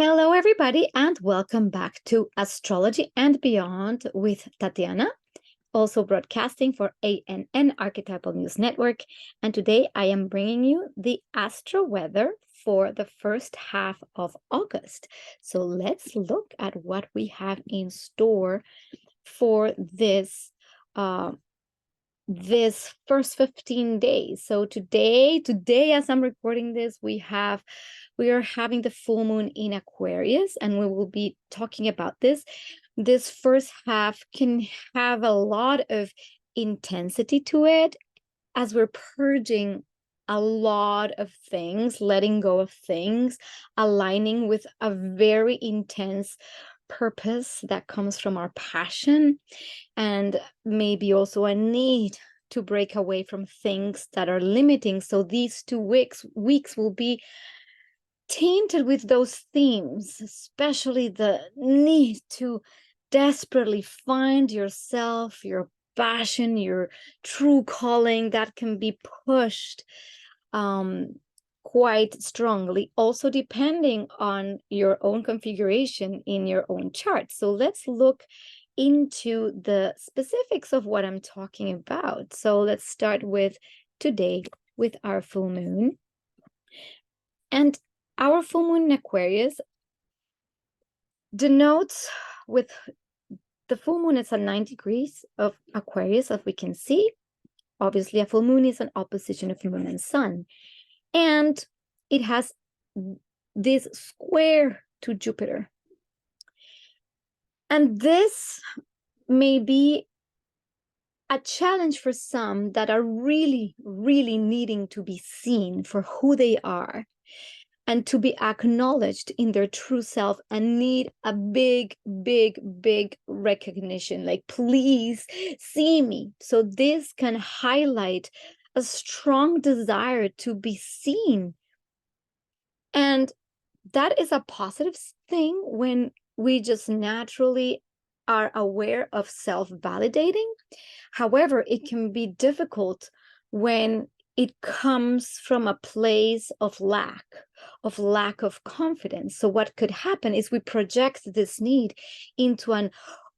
Hello, everybody, and welcome back to Astrology and Beyond with Tatiana, also broadcasting for ANN Archetypal News Network. And today I am bringing you the astro weather for the first half of August. So let's look at what we have in store for this first 15 days. So today as I'm recording this, we are having the full moon in Aquarius, and we will be talking about this. This first half can have a lot of intensity to it as we're purging a lot of things, letting go of things, aligning with a very intense purpose that comes from our passion, and maybe also a need to break away from things that are limiting. So these 2 weeks will be tainted with those themes, especially the need to desperately find yourself, your passion, your true calling that can be pushed quite strongly, also depending on your own configuration in your own chart. So let's look into the specifics of what I'm talking about. So let's start with today with our full moon. And our full moon in Aquarius denotes, with the full moon is at 9 degrees of Aquarius, as we can see. Obviously, a full moon is an opposition of moon and sun. And it has this square to Jupiter. And this may be a challenge for some that are really, really needing to be seen for who they are and to be acknowledged in their true self, and need a big, big, big recognition. Like, please see me. So this can highlight a strong desire to be seen. And that is a positive thing when we just naturally are aware of self-validating. However, it can be difficult when it comes from a place of lack of confidence. So what could happen is we project this need into an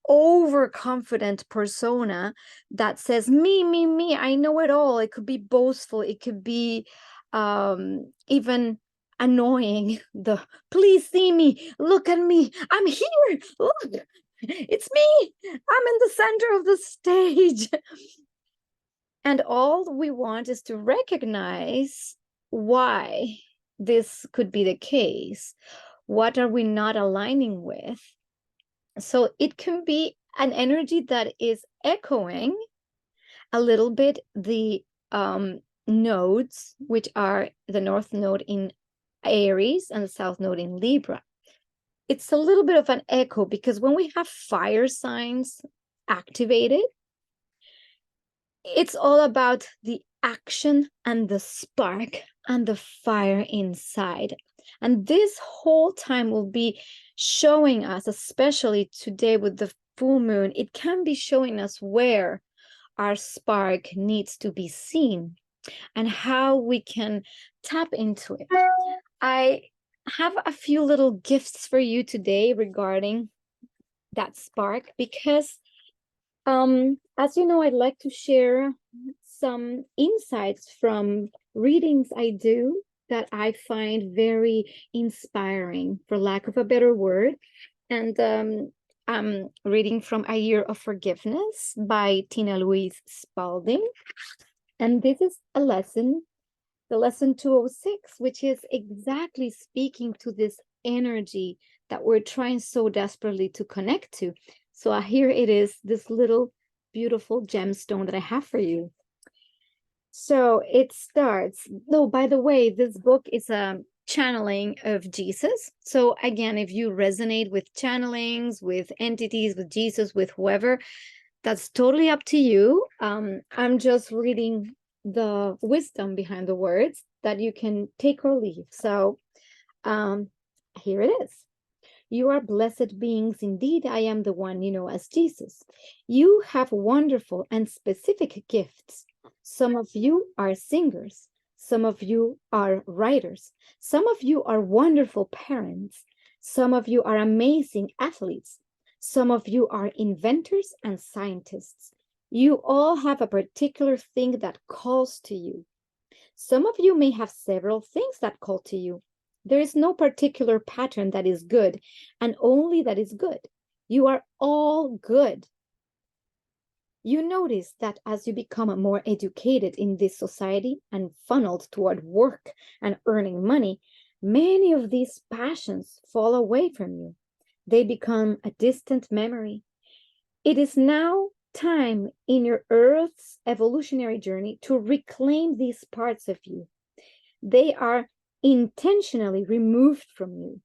overconfident persona that says, me, I know it all. It could be boastful. It could be even annoying. The please see me, look at me, I'm here, look, it's me, I'm in the center of the stage. And all we want is to recognize why this could be the case. What are we not aligning with? So it can be an energy that is echoing a little bit the nodes, which are the north node in Aries and the south node in Libra. It's a little bit of an echo, because when we have fire signs activated, it's all about the action and the spark and the fire inside. And this whole time will be showing us, especially today with the full moon, it can be showing us where our spark needs to be seen and how we can tap into it. I have a few little gifts for you today regarding that spark, because as you know, I'd like to share some insights from readings I do that I find very inspiring, for lack of a better word. And I'm reading from A Year of Forgiveness by Tina Louise Spalding. And this is a lesson, the lesson 206, which is exactly speaking to this energy that we're trying so desperately to connect to. So here it is, this little beautiful gemstone that I have for you. So it starts, no, by the way, this book is a channeling of Jesus. So again, if you resonate with channelings, with entities, with Jesus, with whoever, that's totally up to you. I'm just reading the wisdom behind the words that you can take or leave. So here it is. You are blessed beings indeed. I am the one you know as Jesus. You have wonderful and specific gifts. Some of you are singers. Some of you are writers. Some of you are wonderful parents. Some of you are amazing athletes. Some of you are inventors and scientists. You all have a particular thing that calls to you. Some of you may have several things that call to you. There is no particular pattern that is good, and only that is good. You are all good. You notice that as you become more educated in this society and funneled toward work and earning money, many of these passions fall away from you. They become a distant memory. It is now time in your Earth's evolutionary journey to reclaim these parts of you. They are intentionally removed from you.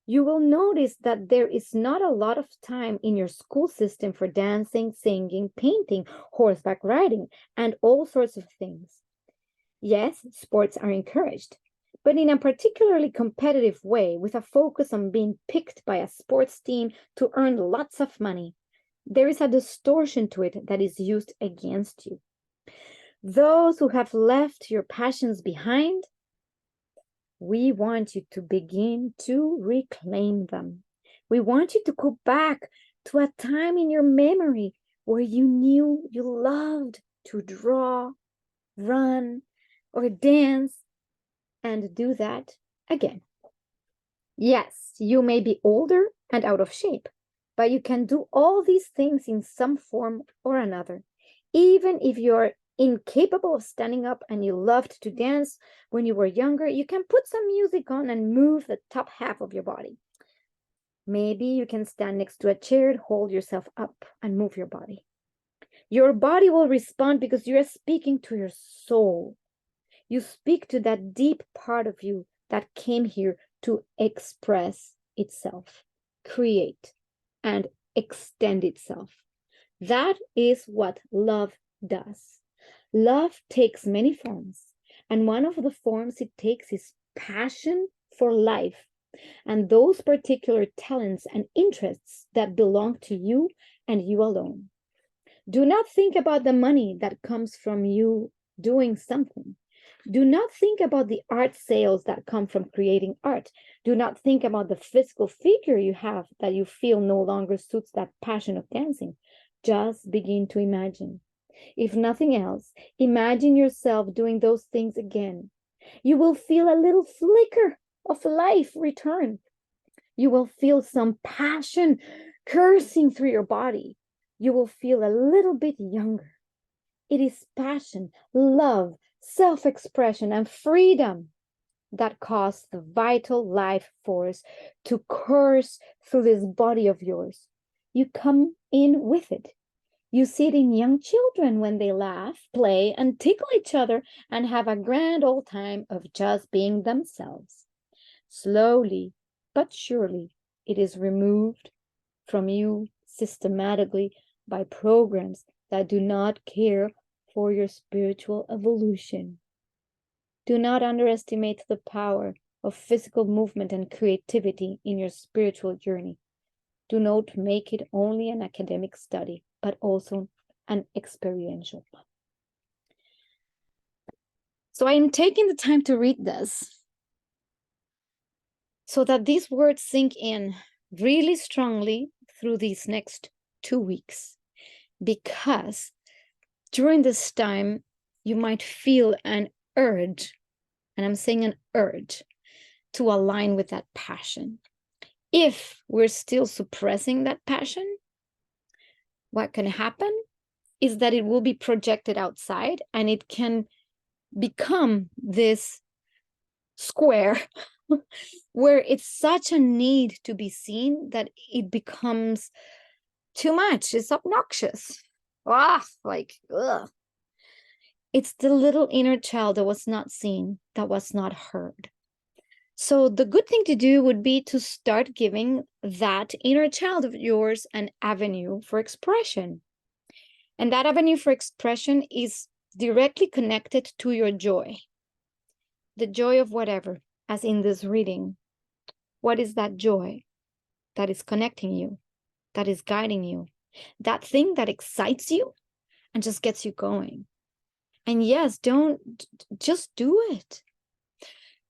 You will notice that there is not a lot of time in your school system for dancing, singing, painting, horseback riding, and all sorts of things. Yes, sports are encouraged, but in a particularly competitive way, with a focus on being picked by a sports team to earn lots of money. There is a distortion to it that is used against you. Those who have left your passions behind, we want you to begin to reclaim them. We want you to go back to a time in your memory where you knew you loved to draw, run, or dance, and do that again. Yes, you may be older and out of shape, but you can do all these things in some form or another. Even if you're incapable of standing up and you loved to dance when you were younger, you can put some music on and move the top half of your body. Maybe you can stand next to a chair, hold yourself up, and move your body. Your body will respond because you are speaking to your soul. You speak to that deep part of you that came here to express itself, create, and extend itself. That is what love does. Love takes many forms, and one of the forms it takes is passion for life, and those particular talents and interests that belong to you and you alone. Do not think about the money that comes from you doing something. Do not think about the art sales that come from creating art. Do not think about the physical figure you have that you feel no longer suits that passion of dancing. Just begin to imagine. If nothing else, imagine yourself doing those things again. You will feel a little flicker of life return. You will feel some passion coursing through your body. You will feel a little bit younger. It is passion, love, self-expression, and freedom that cause the vital life force to course through this body of yours. You come in with it. You see it in young children when they laugh, play, and tickle each other and have a grand old time of just being themselves. Slowly but surely, it is removed from you systematically by programs that do not care for your spiritual evolution. Do not underestimate the power of physical movement and creativity in your spiritual journey. Do not make it only an academic study, but also an experiential one. So I am taking the time to read this so that these words sink in really strongly through these next 2 weeks, because during this time, you might feel an urge, and I'm saying an urge, to align with that passion. If we're still suppressing that passion, what can happen is that it will be projected outside and it can become this square where it's such a need to be seen that it becomes too much. It's obnoxious. Ugh. It's the little inner child that was not seen, that was not heard. So the good thing to do would be to start giving that inner child of yours an avenue for expression. And that avenue for expression is directly connected to your joy. The joy of whatever, as in this reading. What is that joy that is connecting you, that is guiding you? That thing that excites you and just gets you going. And yes, just do it.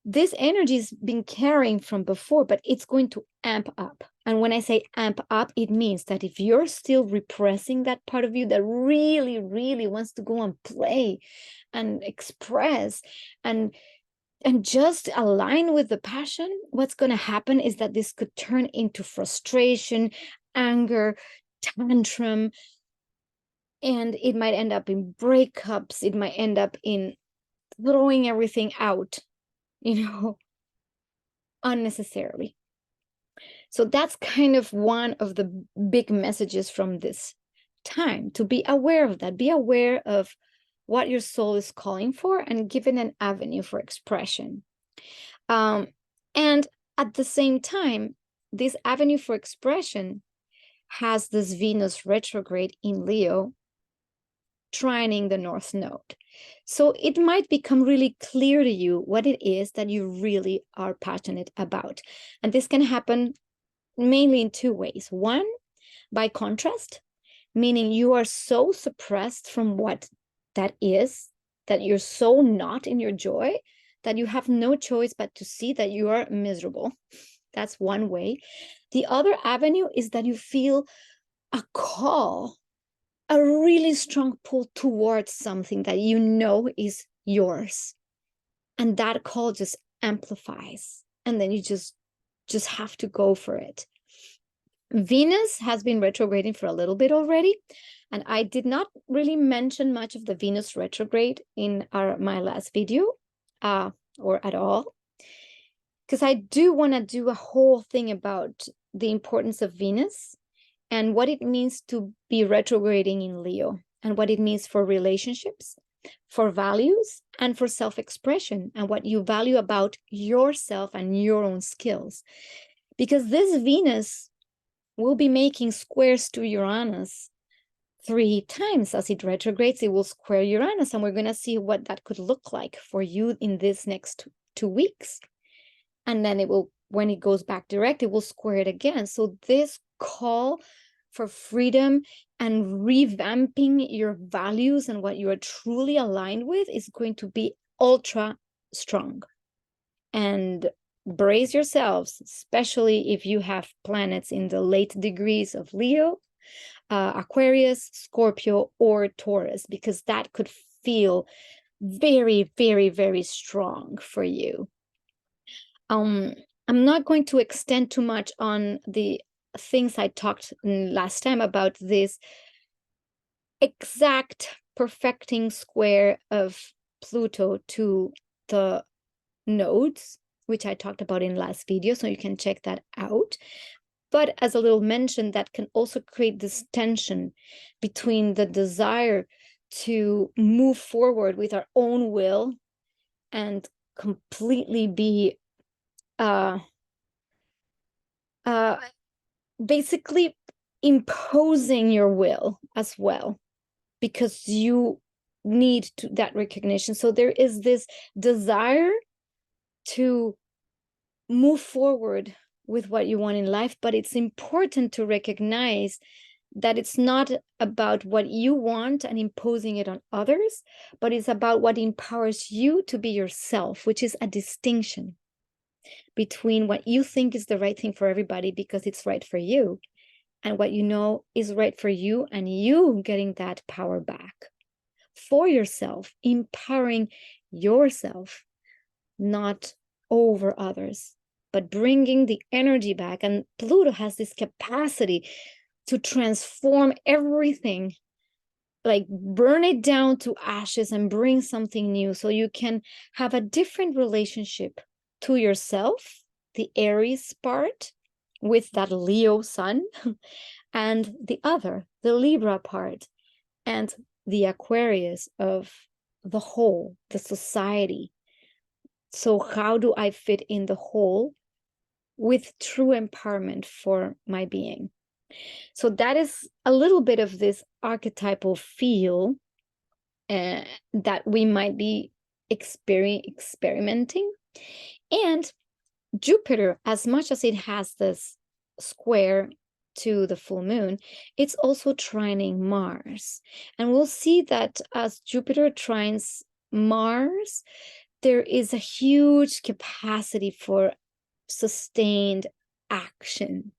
this energy has been carrying from before, but it's going to amp up. And when I say amp up, it means that if you're still repressing that part of you that really, really wants to go and play and express and just align with the passion, what's going to happen is that this could turn into frustration, anger, tantrum, and it might end up in breakups. It might end up in throwing everything out, unnecessarily. So that's kind of one of the big messages from this time, to be aware of that. Be aware of what your soul is calling for and give it an avenue for expression. And at the same time, this avenue for expression has this Venus retrograde in Leo trining the North Node. So it might become really clear to you what it is that you really are passionate about. And this can happen mainly in two ways. One, by contrast, meaning you are so suppressed from what that is, that you're so not in your joy, that you have no choice but to see that you are miserable. That's one way. The other avenue is that you feel a call, a really strong pull towards something that you know is yours. And that call just amplifies. And then you just have to go for it. Venus has been retrograding for a little bit already. And I did not really mention much of the Venus retrograde in my last video, or at all, because I do want to do a whole thing about the importance of Venus and what it means to be retrograding in Leo, and what it means for relationships, for values, and for self-expression, and what you value about yourself and your own skills. Because this Venus will be making squares to Uranus 3 times. As it retrogrades, it will square Uranus, and we're going to see what that could look like for you in this next 2 weeks. And then it will, when it goes back direct, it will square it again. So this call for freedom and revamping your values and what you are truly aligned with is going to be ultra strong. And brace yourselves, especially if you have planets in the late degrees of Leo, Aquarius, Scorpio, or Taurus, because that could feel very, very, very strong for you. I'm not going to extend too much on the things I talked last time about this exact perfecting square of Pluto to the nodes, which I talked about in last video, so you can check that out. But as a little mention, that can also create this tension between the desire to move forward with our own will and completely be basically imposing your will as well, because you need that recognition. So there is this desire to move forward with what you want in life, but it's important to recognize that it's not about what you want and imposing it on others, but it's about what empowers you to be yourself, which is a distinction between what you think is the right thing for everybody because it's right for you, and what you know is right for you, and you getting that power back for yourself, empowering yourself, not over others, but bringing the energy back. And Pluto has this capacity to transform everything, like burn it down to ashes and bring something new, so you can have a different relationship to yourself, the Aries part with that Leo sun, and the other, the Libra part, and the Aquarius of the whole, the society. So how do I fit in the whole with true empowerment for my being? So that is a little bit of this archetypal feel that we might be experimenting. And Jupiter, as much as it has this square to the full moon, it's also trining Mars. And we'll see that as Jupiter trines Mars, there is a huge capacity for sustained action.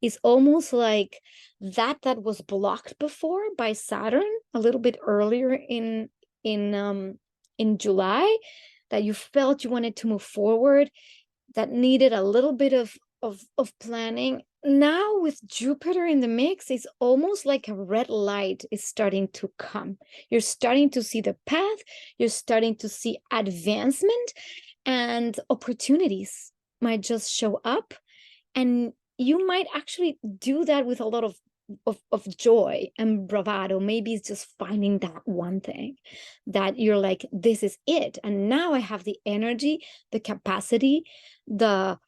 It's almost like that was blocked before by Saturn a little bit earlier in July, that you felt you wanted to move forward, that needed a little bit of planning. Now with Jupiter in the mix, it's almost like a red light is starting to come. You're starting to see the path, you're starting to see advancement, and opportunities might just show up, and you might actually do that with a lot of joy and bravado. Maybe it's just finding that one thing that you're like, this is it, and now I have the energy, the capacity, the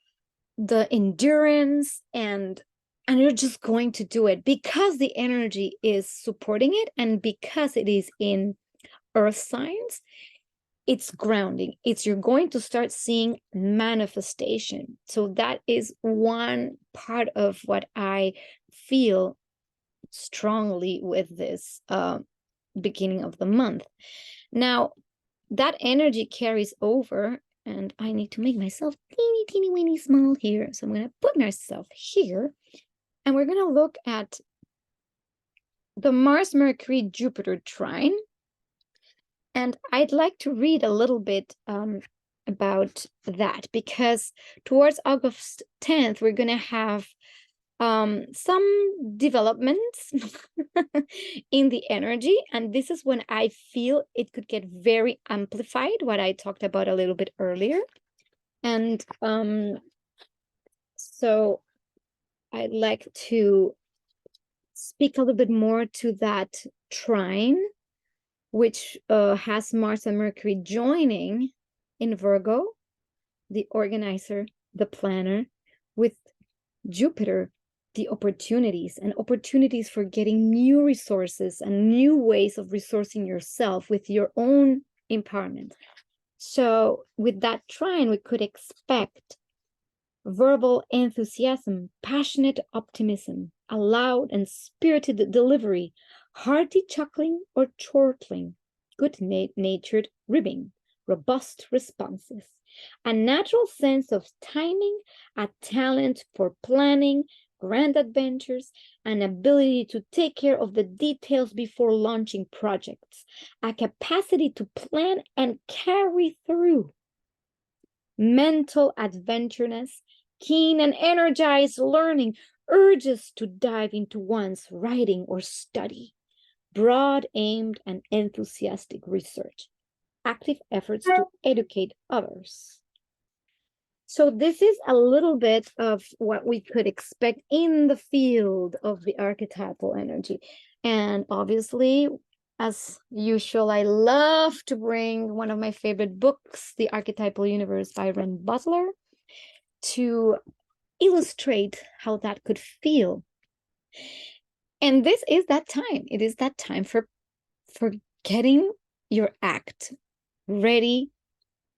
endurance, and you're just going to do it because the energy is supporting it, and because it is in earth signs. It's grounding. You're going to start seeing manifestation. So that is one part of what I feel strongly with this beginning of the month. Now, that energy carries over, and I need to make myself teeny weeny small here. So I'm going to put myself here, and we're going to look at the Mars-Mercury-Jupiter trine. And I'd like to read a little bit about that, because towards August 10th, we're going to have some developments in the energy. And this is when I feel it could get very amplified, what I talked about a little bit earlier. And so I'd like to speak a little bit more to that trine, which has Mars and Mercury joining in Virgo, the organizer, the planner, with Jupiter, the opportunities, and opportunities for getting new resources and new ways of resourcing yourself with your own empowerment. So with that trine, we could expect verbal enthusiasm, passionate optimism, a loud and spirited delivery, hearty chuckling or chortling, good-natured ribbing, robust responses, a natural sense of timing, a talent for planning, grand adventures, an ability to take care of the details before launching projects, a capacity to plan and carry through, mental adventureness, keen and energized learning, urges to dive into one's writing or study, broad-aimed and enthusiastic research, active efforts to educate others. So this is a little bit of what we could expect in the field of the archetypal energy. And obviously, as usual, I love to bring one of my favorite books, The Archetypal Universe by Ren Butler, to illustrate how that could feel. And this is that time. It is that time for getting your act ready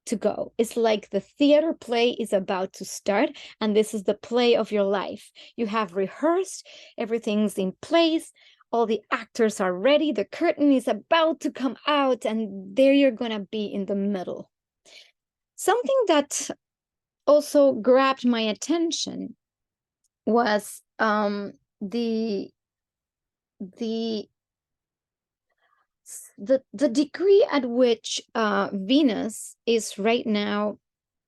to go. It's like the theater play is about to start, and this is the play of your life. You have rehearsed, everything's in place, all the actors are ready, the curtain is about to come out, and there you're gonna be in the middle. Something that also grabbed my attention was the degree at which Venus is right now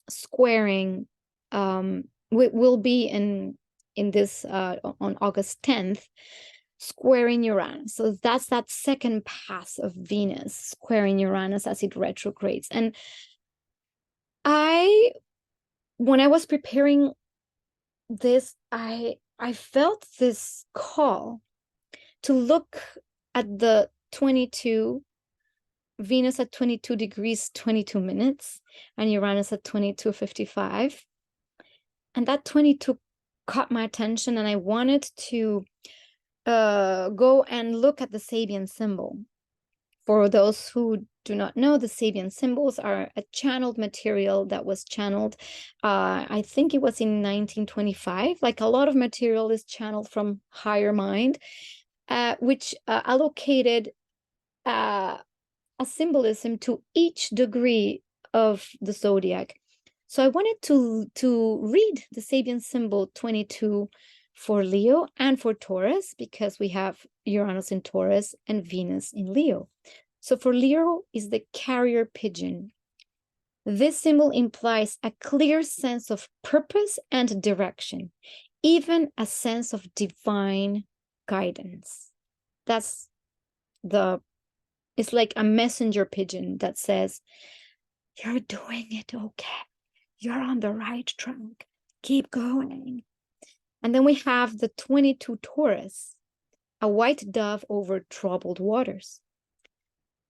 squaring, will be in this on August 10th, squaring Uranus. So that's that second pass of Venus squaring Uranus as it retrogrades. And when I was preparing this, I felt this call to look at the 22, Venus at 22 degrees, 22 minutes, and Uranus at 22:55. And that 22 caught my attention, and I wanted to go and look at the Sabian symbol. For those who do not know, the Sabian symbols are a channeled material that was channeled, I think it was in 1925. Like a lot of material is channeled from higher mind, which allocated a symbolism to each degree of the zodiac. So I wanted to read the Sabian symbol 22 for Leo and for Taurus, because we have Uranus in Taurus and Venus in Leo. So for Leo is the carrier pigeon. This symbol implies a clear sense of purpose and direction, even a sense of divine guidance. It's like a messenger pigeon that says, you're doing it okay. You're on the right track. Keep going. And then we have the 22 Taurus, a white dove over troubled waters.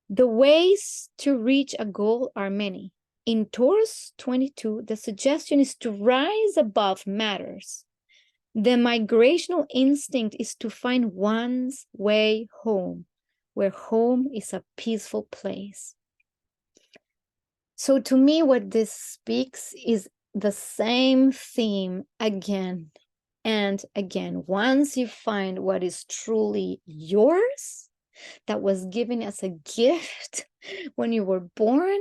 The ways to reach a goal are many. In Taurus 22, the suggestion is to rise above matters. The migrational instinct is to find one's way home, where home is a peaceful place. So to me, what this speaks is the same theme again and again. Once you find what is truly yours, that was given as a gift when you were born,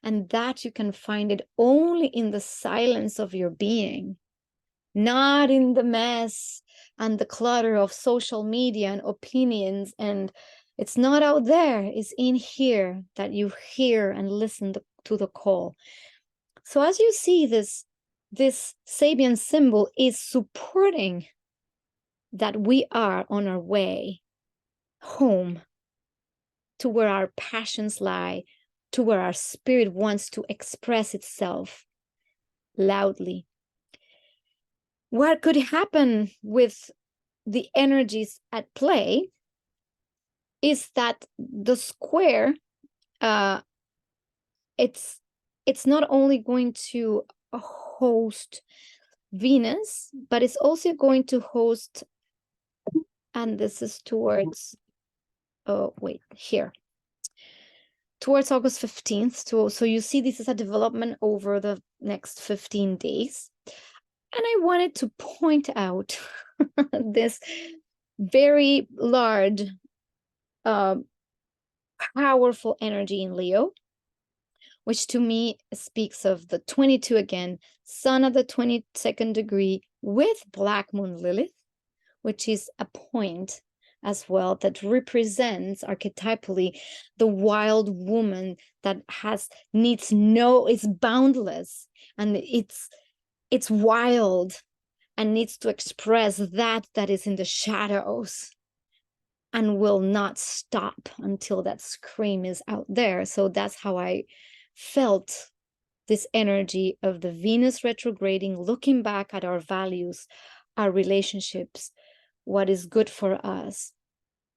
and that you can find it only in the silence of your being, not in the mess and the clutter of social media and opinions. And it's not out there, it's in here that you hear and listen to the call. So as you see, this Sabian symbol is supporting that we are on our way home, to where our passions lie, to where our spirit wants to express itself loudly. What could happen with the energies at play is that the square, it's not only going to host Venus, but it's also going to host, and this is towards, towards August 15th. So you see, this is a development over the next 15 days. And I wanted to point out this very large, powerful energy in Leo, which to me speaks of the 22 again, sun of the 22nd degree with Black Moon Lilith, which is a point as well that represents archetypally the wild woman that is boundless, and it's wild and needs to express that is in the shadows and will not stop until that scream is out there. So that's how I felt this energy of the Venus retrograding, looking back at our values, our relationships, what is good for us,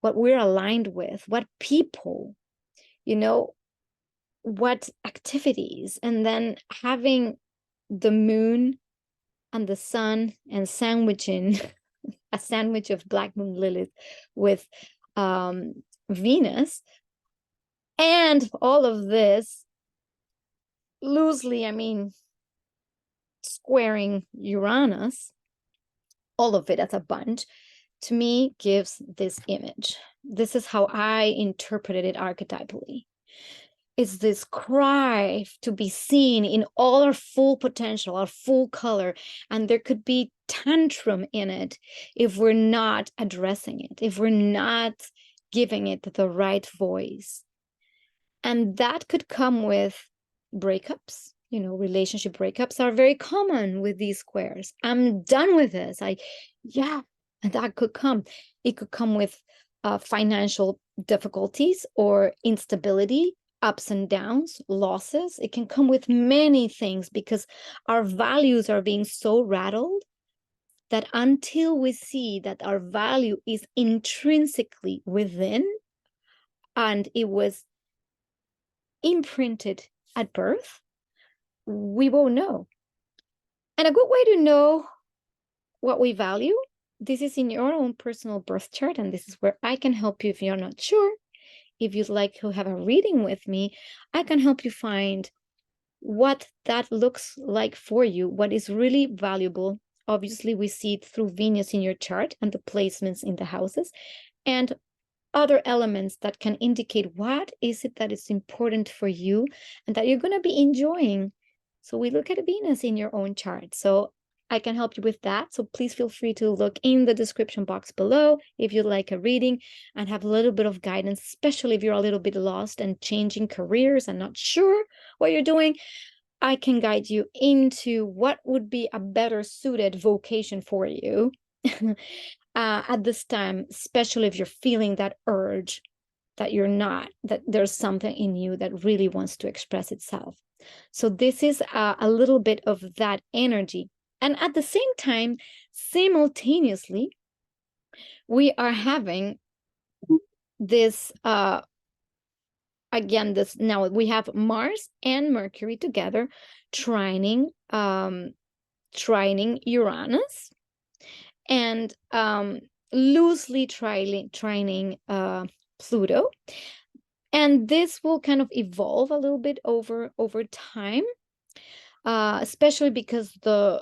what we're aligned with, what people, what activities, and then having the moon and the sun and sandwiching a sandwich of Black Moon Lilith with Venus, and all of this loosely, squaring Uranus, all of it as a bunch, to me gives this image. This is how I interpreted it archetypally. It's this cry to be seen in all our full potential, our full color, and there could be tantrum in it if we're not addressing it, if we're not giving it the right voice. And that could come with breakups. Relationship breakups are very common with these squares. I'm done with this. And that could come. It could come with financial difficulties or instability, ups and downs, losses. It can come with many things because our values are being so rattled that until we see that our value is intrinsically within and it was imprinted at birth, we won't know. And a good way to know what we value, this is in your own personal birth chart, and this is where I can help you if you're not sure. If you'd like to have a reading with me, I can help you find what that looks like for you, what is really valuable. Obviously, we see it through Venus in your chart and the placements in the houses. And other elements that can indicate what is it that is important for you and that you're going to be enjoying. So we look at Venus in your own chart. So I can help you with that. So please feel free to look in the description box below if you'd like a reading and have a little bit of guidance, especially if you're a little bit lost and changing careers and not sure what you're doing. I can guide you into what would be a better suited vocation for you at this time, especially if you're feeling that urge that you're not, that there's something in you that really wants to express itself. So this is a little bit of that energy. And at the same time, simultaneously, we are having this, again, this now we have Mars and Mercury together trining Uranus, and loosely trining Pluto. And this will kind of evolve a little bit over time, especially because the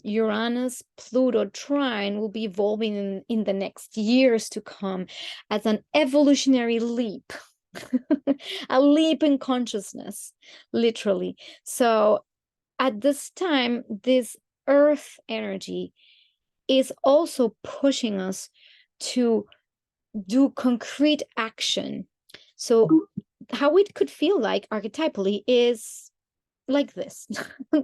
Uranus Pluto trine will be evolving in the next years to come as an evolutionary leap, a leap in consciousness, literally. So at this time, this Earth energy is also pushing us to do concrete action. So how it could feel like archetypally is like this.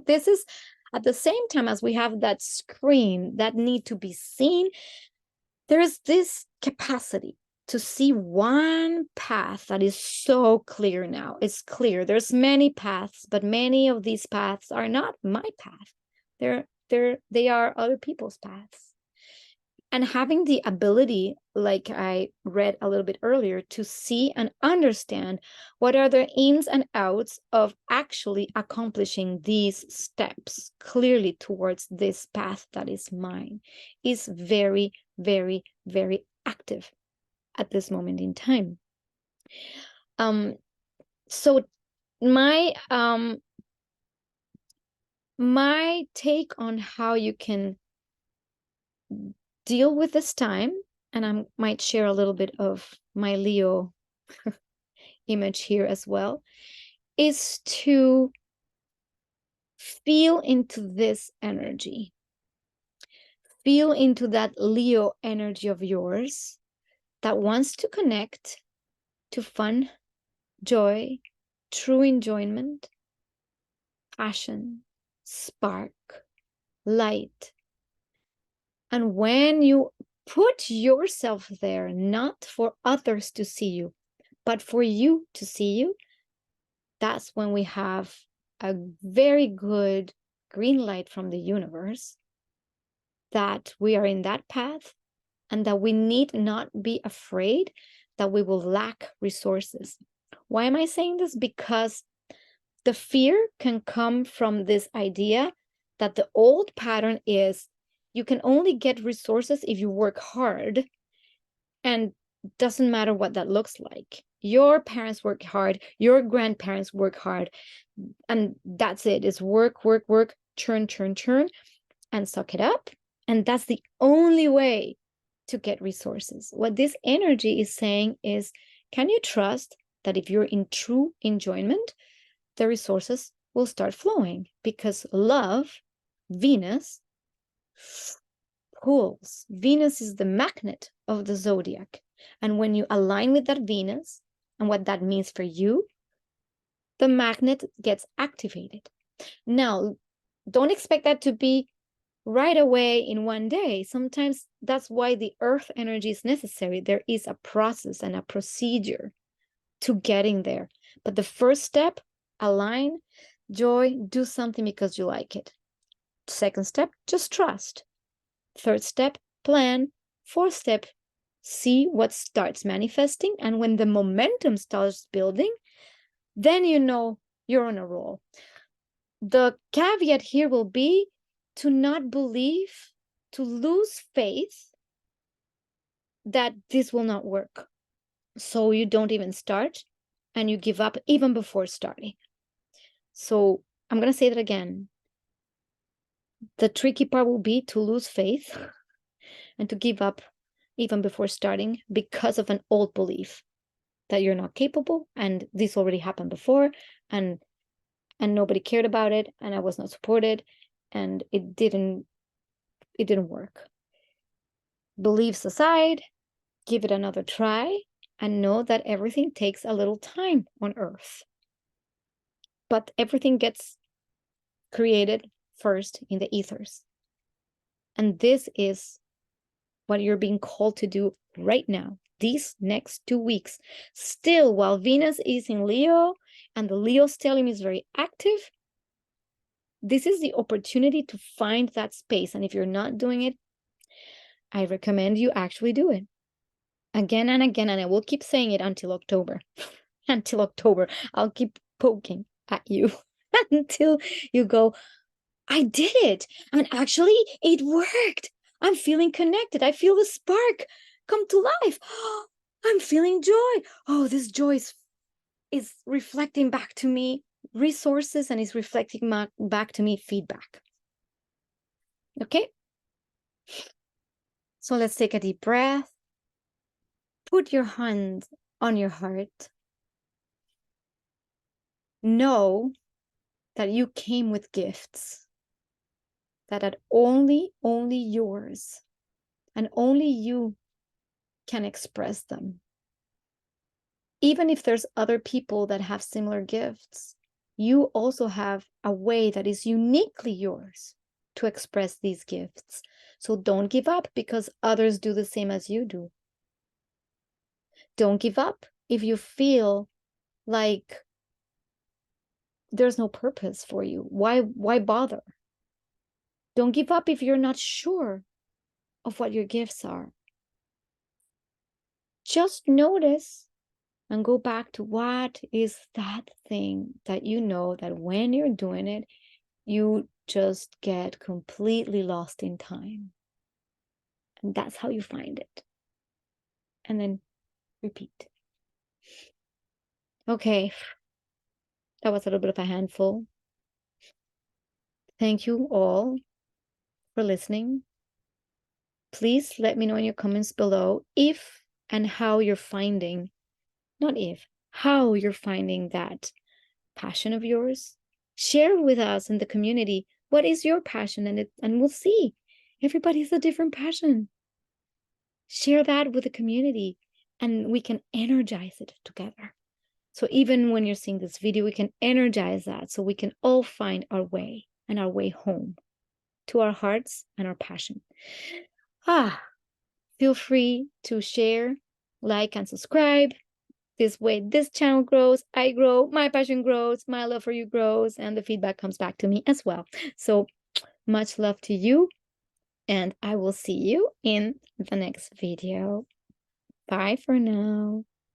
This is at the same time as we have that scream, that need to be seen, there is this capacity to see one path that is so clear now. It's clear. There's many paths, but many of these paths are not my path. They are other people's paths. And having the ability, like I read a little bit earlier, to see and understand what are the ins and outs of actually accomplishing these steps clearly towards this path that is mine is very, very, very active at this moment in time. So my take on how you can deal with this time, and I might share a little bit of my Leo image here as well, is to feel into this energy. Feel into that Leo energy of yours that wants to connect to fun, joy, true enjoyment, passion, spark, light. And when you put yourself there, not for others to see you, but for you to see you, that's when we have a very good green light from the universe that we are in that path and that we need not be afraid that we will lack resources. Why am I saying this? Because the fear can come from this idea that the old pattern is you can only get resources if you work hard, and doesn't matter what that looks like. Your parents work hard, your grandparents work hard, and that's it. It's work, work, work, churn, churn, churn, and suck it up. And that's the only way to get resources. What this energy is saying is, can you trust that if you're in true enjoyment, the resources will start flowing? Because love, Venus, pulls. Venus is the magnet of the zodiac. And when you align with that Venus and what that means for you, the magnet gets activated. Now, don't expect that to be right away in one day. Sometimes that's why the earth energy is necessary. There is a process and a procedure to getting there. But the first step, align, joy, do something because you like it. Second step, just trust. Third step, plan. Fourth step, see what starts manifesting. And when the momentum starts building, then you know you're on a roll. The caveat here will be to not believe, to lose faith that this will not work. So you don't even start and you give up even before starting. So I'm going to say that again. The tricky part will be to lose faith and to give up even before starting, because of an old belief that you're not capable, and this already happened before, and nobody cared about it, and I was not supported, and it didn't work. Beliefs aside, give it another try, and know that everything takes a little time on Earth. But everything gets created first in the ethers. And this is what you're being called to do right now, these next 2 weeks. Still, while Venus is in Leo and the Leo stellium is very active, this is the opportunity to find that space. And if you're not doing it, I recommend you actually do it again and again. And I will keep saying it until October. Until October, I'll keep poking at you until you go, I did it. And actually, it worked. I'm feeling connected. I feel the spark come to life. I'm feeling joy. Oh, this joy is reflecting back to me resources, and is reflecting back to me feedback. Okay? So let's take a deep breath. Put your hand on your heart. Know that you came with gifts that are only yours, and only you can express them. Even if there's other people that have similar gifts, you also have a way that is uniquely yours to express these gifts. So don't give up because others do the same as you do. Don't give up if you feel like there's no purpose for you. Why bother? Don't give up if you're not sure of what your gifts are. Just notice and go back to what is that thing that you know that when you're doing it, you just get completely lost in time. And that's how you find it. And then repeat. Okay. That was a little bit of a handful. Thank you all for listening. Please let me know in your comments below if and how you're finding, not if, how you're finding that passion of yours. Share with us in the community what is your passion, and we'll see. Everybody's a different passion. Share that with the community and we can energize it together. So even when you're seeing this video, we can energize that so we can all find our way and our way home to our hearts and our passion. Feel free to share, like, and subscribe. This way, this channel grows, I grow, my passion grows, my love for you grows, and the feedback comes back to me as well. So much love to you, and I will see you in the next video. Bye for now.